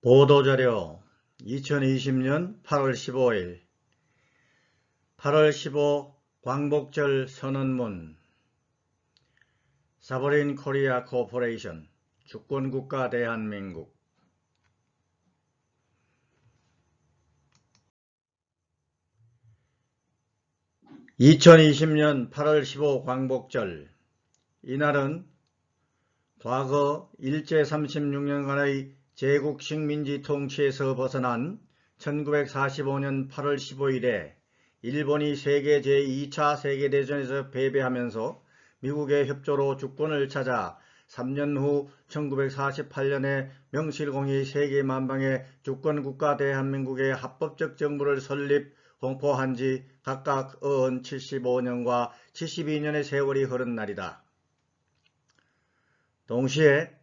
보도자료 2020년 8월 15일 8월 15 광복절 선언문 사버린 코리아 코퍼레이션 주권국가 대한민국 2020년 8월 15 광복절 이날은 과거 일제 36년간의 제국식 민지 통치에서 벗어난 1945년 8월 15일에 일본이 세계 제2차 세계대전에서 패배하면서 미국의 협조로 주권을 찾아 3년 후 1948년에 명실공히 세계만방의 주권국가 대한민국의 합법적 정부를 설립 공포한 지 각각 75년과 72년의 세월이 흐른 날이다. 동시에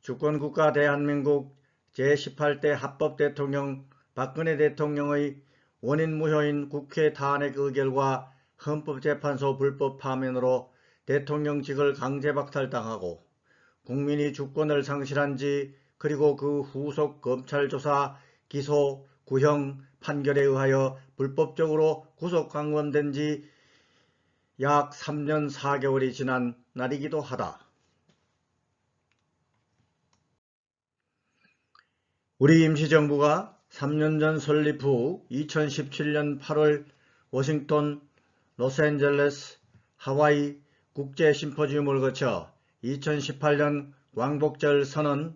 주권국가 대한민국 제18대 합법대통령 박근혜 대통령의 원인무효인 국회 탄핵 의결과 헌법재판소 불법 파면으로 대통령직을 강제박탈당하고 국민이 주권을 상실한 지 그리고 그 후속 검찰조사, 기소, 구형, 판결에 의하여 불법적으로 구속강권된 지 약 3년 4개월이 지난 날이기도 하다. 우리 임시정부가 3년 전 설립 후 2017년 8월 워싱턴, 로스앤젤레스, 하와이 국제심포지움을 거쳐 2018년 광복절 선언,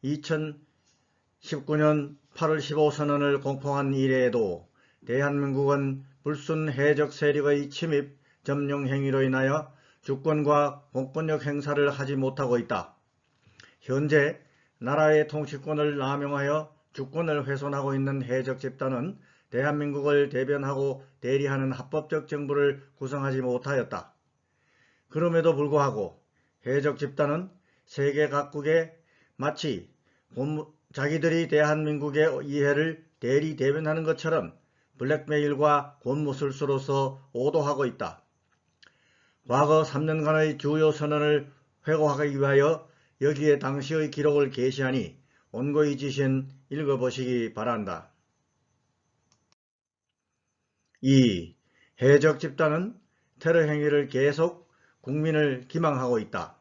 2019년 8월 15 선언을 공포한 이래에도 대한민국은 불순 해적 세력의 침입, 점령 행위로 인하여 주권과 공권력 행사를 하지 못하고 있다. 현재 나라의 통치권을 남용하여 주권을 훼손하고 있는 해적 집단은 대한민국을 대변하고 대리하는 합법적 정부를 구성하지 못하였다. 그럼에도 불구하고 해적 집단은 세계 각국에 마치 자기들이 대한민국의 이해를 대리 대변하는 것처럼 블랙메일과 권모술수로서 오도하고 있다. 과거 3년간의 주요 선언을 회고하기 위하여 여기에 당시의 기록을 게시하니 원고의 지신 읽어보시기 바란다. 2. 해적 집단은 테러 행위를 계속 국민을 기망하고 있다.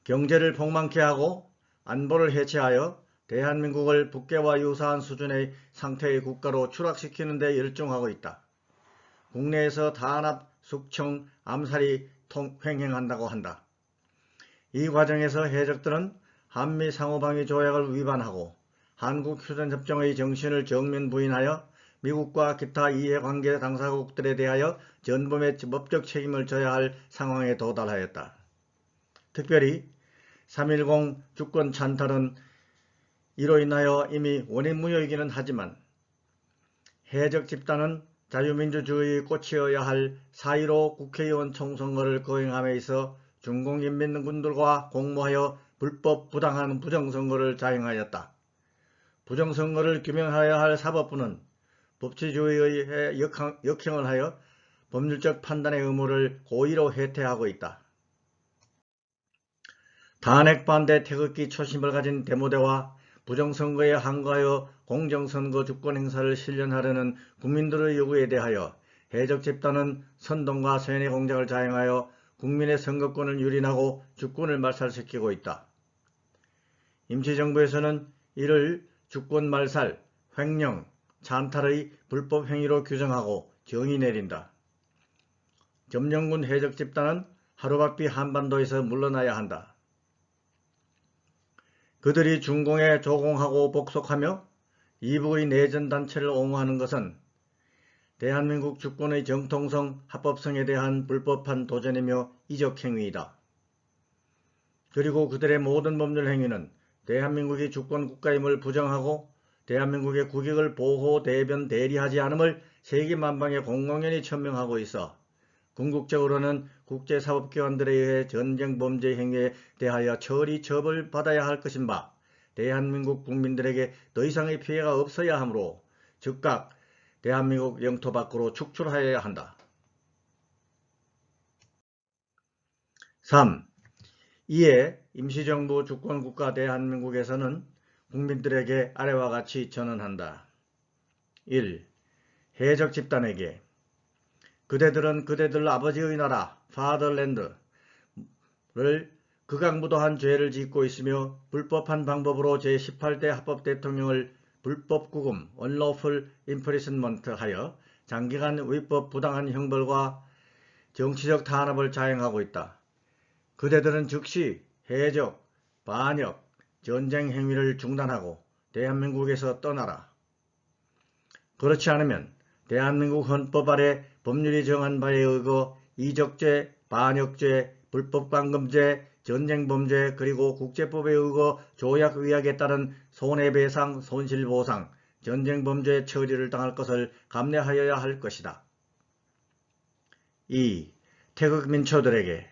경제를 폭망케 하고 안보를 해체하여 대한민국을 북괴와 유사한 수준의 상태의 국가로 추락시키는 데 열중하고 있다. 국내에서 탄압, 숙청, 암살이 횡행한다고 한다. 이 과정에서 해적들은 한미 상호방위 조약을 위반하고 한국휴전협정의 정신을 정면 부인하여 미국과 기타 이해관계 당사국들에 대하여 전범의 법적 책임을 져야 할 상황에 도달하였다. 특별히 3.10 주권 찬탈은 이로 인하여 이미 원인무효이기는 하지만 해적 집단은 자유민주주의의 꽃이어야 할 4.15 국회의원 총선거를 거행함에 있어 중공인민군들과 공모하여 불법 부당한 부정선거를 자행하였다. 부정선거를 규명하여야 할 사법부는 법치주의의 역행을 하여 법률적 판단의 의무를 고의로 해태하고 있다. 탄핵반대 태극기 초심을 가진 데모대와 부정선거에 항거하여 공정선거 주권 행사를 실현하려는 국민들의 요구에 대하여 해적 집단은 선동과 세뇌 공작을 자행하여 국민의 선거권을 유린하고 주권을 말살시키고 있다. 임시정부에서는 이를 주권 말살, 횡령, 찬탈의 불법 행위로 규정하고 정의 내린다. 점령군 해적 집단은 하루바삐 한반도에서 물러나야 한다. 그들이 중공에 조공하고 복속하며 이북의 내전단체를 옹호하는 것은 대한민국 주권의 정통성, 합법성에 대한 불법한 도전이며 이적행위이다. 그리고 그들의 모든 법률 행위는 대한민국이 주권국가임을 부정하고 대한민국의 국익을 보호, 대변, 대리하지 않음을 세계만방에 공공연히 천명하고 있어 궁극적으로는 국제사법기관들에 의해 전쟁범죄 행위에 대하여 처리 처벌받아야 할 것인 바 대한민국 국민들에게 더 이상의 피해가 없어야 하므로 즉각 대한민국 영토 밖으로 축출하여야 한다. 3. 이에 임시정부 주권국가 대한민국에서는 국민들에게 아래와 같이 전언한다. 1. 해적 집단에게 그대들은 그대들 아버지의 나라 파더랜드를 극악무도한 죄를 짓고 있으며 불법한 방법으로 제18대 합법 대통령을 불법 구금 (unlawful imprisonment) 하여 장기간 위법 부당한 형벌과 정치적 탄압을 자행하고 있다. 그대들은 즉시 해적, 반역, 전쟁 행위를 중단하고 대한민국에서 떠나라. 그렇지 않으면 대한민국 헌법 아래 법률이 정한 바에 의거 이적죄, 반역죄, 불법감금죄, 전쟁범죄 그리고 국제법에 의거 조약위약에 따른 손해배상, 손실보상, 전쟁범죄 처리를 당할 것을 감내하여야 할 것이다. 2. 태극민초들에게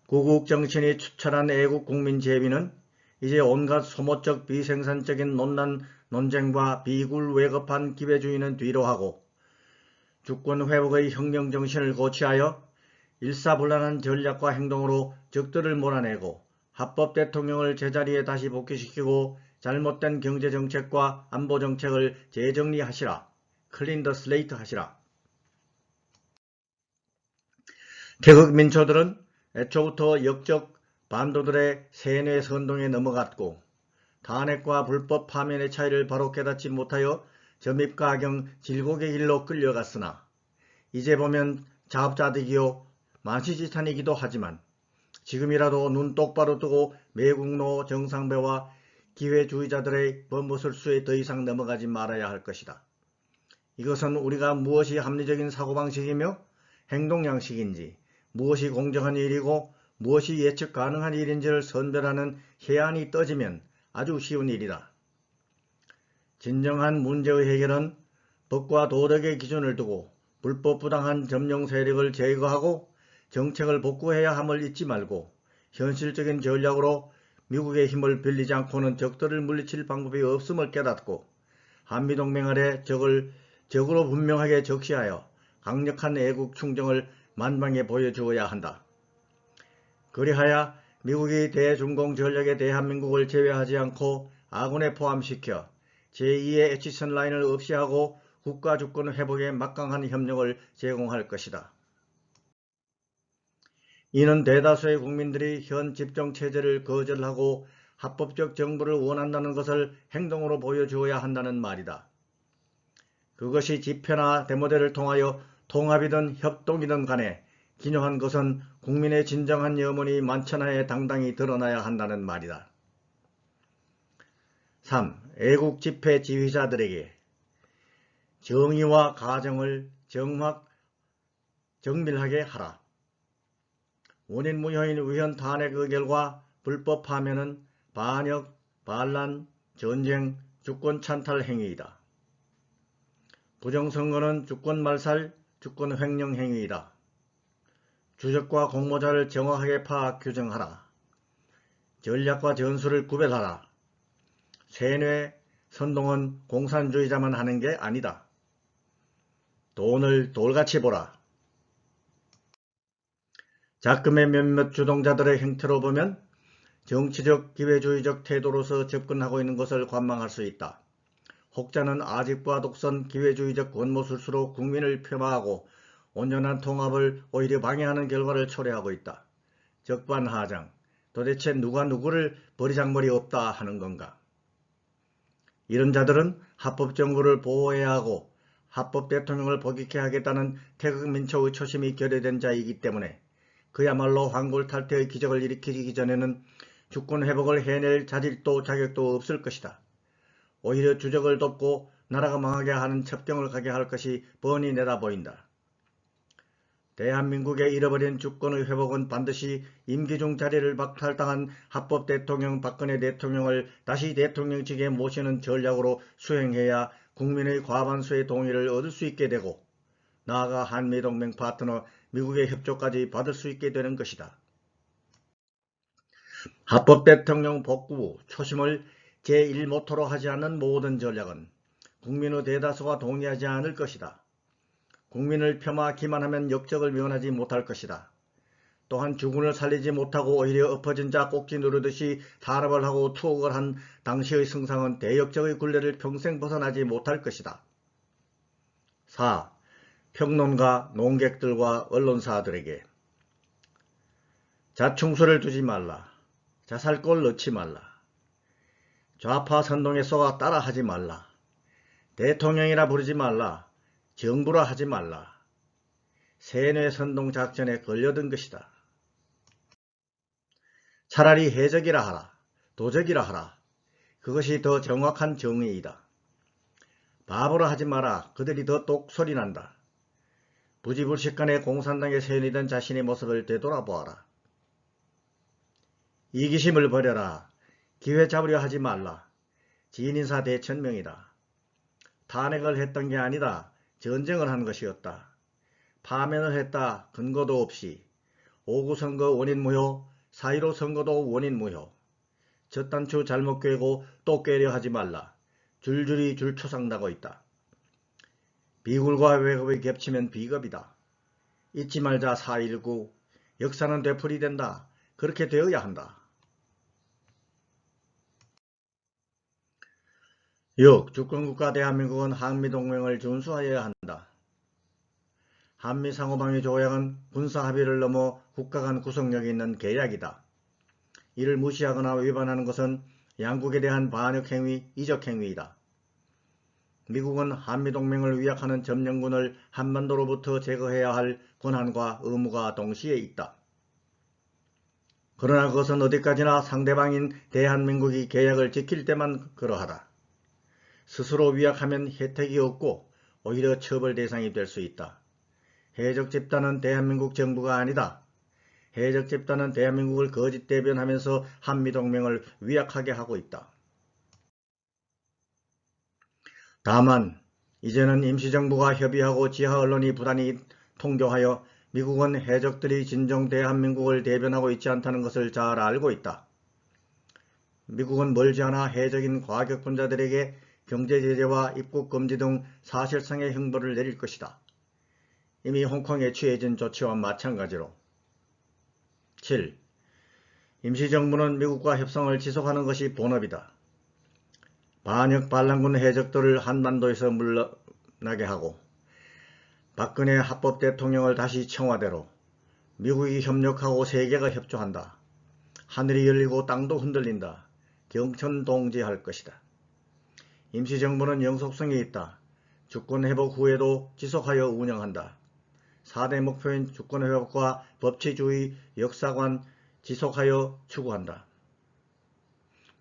구국정신이 추철한 애국국민재위는 이제 온갖 소모적 비생산적인 논쟁과 비굴왜급한 기회주의는 뒤로하고 주권회복의 혁명정신을 고취하여 일사불란한 전략과 행동으로 적들을 몰아내고 합법 대통령을 제자리에 다시 복귀시키고 잘못된 경제정책과 안보정책을 재정리하시라. 클린 더 슬레이트 하시라. 태극민초들은 애초부터 역적 반도들의 세뇌 선동에 넘어갔고 탄핵과 불법 파면의 차이를 바로 깨닫지 못하여 점입가경 질곡의 길로 끌려갔으나 이제 보면 자업자득이요 만시지탄이기도 하지만 지금이라도 눈 똑바로 뜨고 매국노 정상배와 기회주의자들의 범부설수에 더 이상 넘어가지 말아야 할 것이다. 이것은 우리가 무엇이 합리적인 사고방식이며 행동양식인지 무엇이 공정한 일이고 무엇이 예측 가능한 일인지를 선별하는 해안이 떠지면 아주 쉬운 일이다. 진정한 문제의 해결은 법과 도덕의 기준을 두고 불법 부당한 점령 세력을 제거하고 정책을 복구해야 함을 잊지 말고 현실적인 전략으로 미국의 힘을 빌리지 않고는 적들을 물리칠 방법이 없음을 깨닫고 한미동맹 아래 적으로 분명하게 적시하여 강력한 애국 충정을 만방에 보여주어야 한다. 그리하여 미국이 대중공 전략에 대한민국을 제외하지 않고 아군에 포함시켜 제2의 애치선 라인을 없이하고 국가주권 회복에 막강한 협력을 제공할 것이다. 이는 대다수의 국민들이 현 집정체제를 거절하고 합법적 정부를 원한다는 것을 행동으로 보여주어야 한다는 말이다. 그것이 집회나 데모대를 통하여 통합이든 협동이든 간에 기묘한 것은 국민의 진정한 염원이 만천하에 당당히 드러나야 한다는 말이다. 3. 애국 집회 지휘자들에게 정의와 가정을 정밀하게 하라. 원인무효인 위헌 탄핵 의결과 불법 파면은 반역, 반란, 전쟁, 주권 찬탈 행위이다. 부정선거는 주권 말살, 주권 횡령 행위이다. 주적과 공모자를 정확하게 파악 규정하라. 전략과 전술을 구별하라. 세뇌, 선동은 공산주의자만 하는 게 아니다. 돈을 돌같이 보라. 작금의 몇몇 주동자들의 행태로 보면 정치적 기회주의적 태도로서 접근하고 있는 것을 관망할 수 있다. 혹자는 아집과 독선 기회주의적 권모술수로 국민을 폄하하고 온전한 통합을 오히려 방해하는 결과를 초래하고 있다. 적반하장, 도대체 누가 누구를 버리장머리 없다 하는 건가? 이런 자들은 합법정부를 보호해야 하고 합법 대통령을 복귀케 하겠다는 태극민초의 초심이 결여된 자이기 때문에 그야말로 황골탈퇴의 기적을 일으키기 전에는 주권회복을 해낼 자질도 자격도 없을 것이다. 오히려 주적을 돕고 나라가 망하게 하는 첩경을 가게 할 것이 뻔히 내다보인다. 대한민국의 잃어버린 주권의 회복은 반드시 임기 중 자리를 박탈당한 합법 대통령 박근혜 대통령을 다시 대통령직에 모시는 전략으로 수행해야 국민의 과반수의 동의를 얻을 수 있게 되고 나아가 한미동맹 파트너 미국의 협조까지 받을 수 있게 되는 것이다. 합법 대통령 복구 초심을 제1모토로 하지 않는 모든 전략은 국민의 대다수가 동의하지 않을 것이다. 국민을 폄하 기만하면 역적을 면하지 못할 것이다. 또한 주군을 살리지 못하고 오히려 엎어진 자 꼭지 누르듯이 탄압을 하고 투옥을 한 당시의 승상은 대역적의 굴레를 평생 벗어나지 못할 것이다. 4. 평론가, 농객들과 언론사들에게 자충수를 두지 말라. 자살골 넣지 말라. 좌파 선동에 쏘아 따라하지 말라. 대통령이라 부르지 말라. 정부라 하지 말라. 세뇌 선동 작전에 걸려든 것이다. 차라리 해적이라 하라. 도적이라 하라. 그것이 더 정확한 정의이다. 바보라 하지 마라. 그들이 더 똑소리 난다. 부지불식간에 공산당에 세뇌된 자신의 모습을 되돌아보아라. 이기심을 버려라. 기회 잡으려 하지 말라. 진인사 대천명이다. 탄핵을 했던 게 아니다. 전쟁을 한 것이었다. 파면을 했다. 근거도 없이. 5.9 선거 원인 무효, 4.15 선거도 원인 무효. 첫 단추 잘못 꿰고 또 꿰려 하지 말라. 줄줄이 줄초상나고 있다. 비굴과 왜곡이 겹치면 비겁이다. 잊지 말자 4.19. 역사는 되풀이된다. 그렇게 되어야 한다. 6. 주권국가 대한민국은 한미동맹을 준수하여야 한다. 한미상호방위 조약은 군사합의를 넘어 국가 간 구속력이 있는 계약이다. 이를 무시하거나 위반하는 것은 양국에 대한 반역행위, 이적행위이다. 미국은 한미동맹을 위약하는 점령군을 한반도로부터 제거해야 할 권한과 의무가 동시에 있다. 그러나 그것은 어디까지나 상대방인 대한민국이 계약을 지킬 때만 그러하다. 스스로 위약하면 혜택이 없고 오히려 처벌 대상이 될 수 있다. 해적 집단은 대한민국 정부가 아니다. 해적 집단은 대한민국을 거짓 대변하면서 한미동맹을 위약하게 하고 있다. 다만 이제는 임시정부가 협의하고 지하 언론이 부단히 통조하여 미국은 해적들이 진정 대한민국을 대변하고 있지 않다는 것을 잘 알고 있다. 미국은 멀지 않아 해적인 과격분자들에게 경제제재와 입국금지 등 사실상의 형벌을 내릴 것이다. 이미 홍콩에 취해진 조치와 마찬가지로. 7. 임시정부는 미국과 협상을 지속하는 것이 본업이다. 반역 반란군 해적들을 한반도에서 물러나게 하고 박근혜 합법 대통령을 다시 청와대로, 미국이 협력하고 세계가 협조한다. 하늘이 열리고 땅도 흔들린다. 경천동지할 것이다. 임시정부는 영속성이 있다. 주권회복 후에도 지속하여 운영한다. 4대 목표인 주권회복과 법치주의, 역사관 지속하여 추구한다.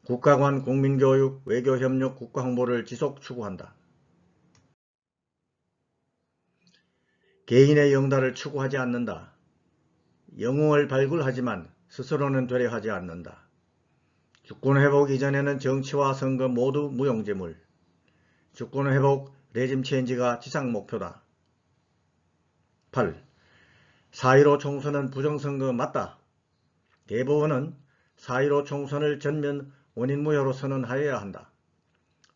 국가관, 국민교육, 외교협력, 국가홍보를 지속 추구한다. 개인의 영달을 추구하지 않는다. 영웅을 발굴하지만 스스로는 되려 하지 않는다. 주권회복 이전에는 정치와 선거 모두 무용지물. 주권회복, 레짐 체인지가 지상 목표다. 8. 4.15 총선은 부정선거 맞다. 대법원은 4.15 총선을 전면 원인무효로 선언하여야 한다.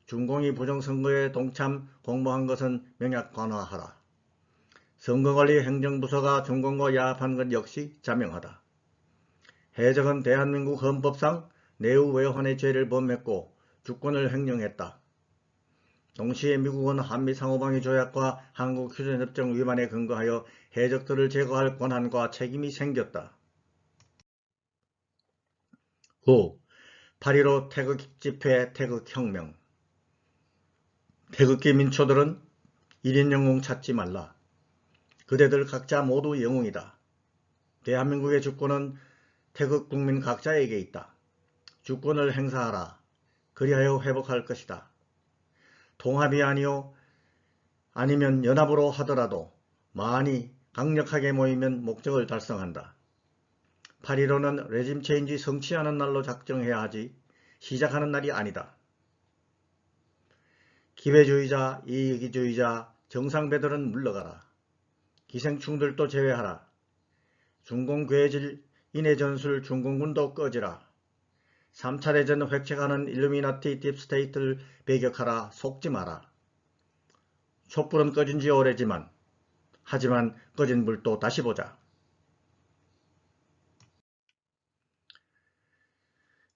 중공이 부정선거에 동참, 공모한 것은 명약 관화하라. 선거관리 행정부서가 중공과 야합한 것 역시 자명하다. 해적은 대한민국 헌법상 내후외환의 죄를 범했고 주권을 횡령했다. 동시에 미국은 한미상호방위 조약과 한국휴전협정 위반에 근거하여 해적들을 제거할 권한과 책임이 생겼다. 9. 8.15 태극집회 태극혁명. 태극기 민초들은 1인 영웅 찾지 말라. 그대들 각자 모두 영웅이다. 대한민국의 주권은 태극 국민 각자에게 있다. 주권을 행사하라. 그리하여 회복할 것이다. 통합이 아니면 연합으로 하더라도 많이 강력하게 모이면 목적을 달성한다. 8.15는 레짐 체인지 성취하는 날로 작정해야 하지 시작하는 날이 아니다. 기회주의자, 이기주의자, 정상배들은 물러가라. 기생충들도 제외하라. 중공괴질, 인해전술 중공군도 꺼지라. 3차 대전 획책하는 일루미나티 딥스테이트를 배격하라. 속지 마라. 촛불은 꺼진 지 오래지만 하지만 꺼진 불도 다시 보자.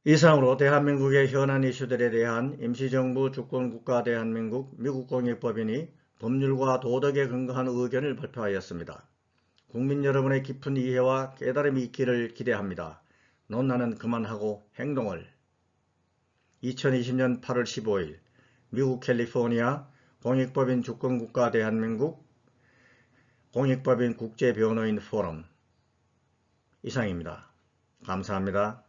이상으로 대한민국의 현안 이슈들에 대한 임시정부 주권국가 대한민국 미국공익법인이 법률과 도덕에 근거한 의견을 발표하였습니다. 국민 여러분의 깊은 이해와 깨달음이 있기를 기대합니다. 논란은 그만하고 행동을. 2020년 8월 15일 미국 캘리포니아 공익법인 주권국가 대한민국 공익법인 국제변호인 포럼 이상입니다. 감사합니다.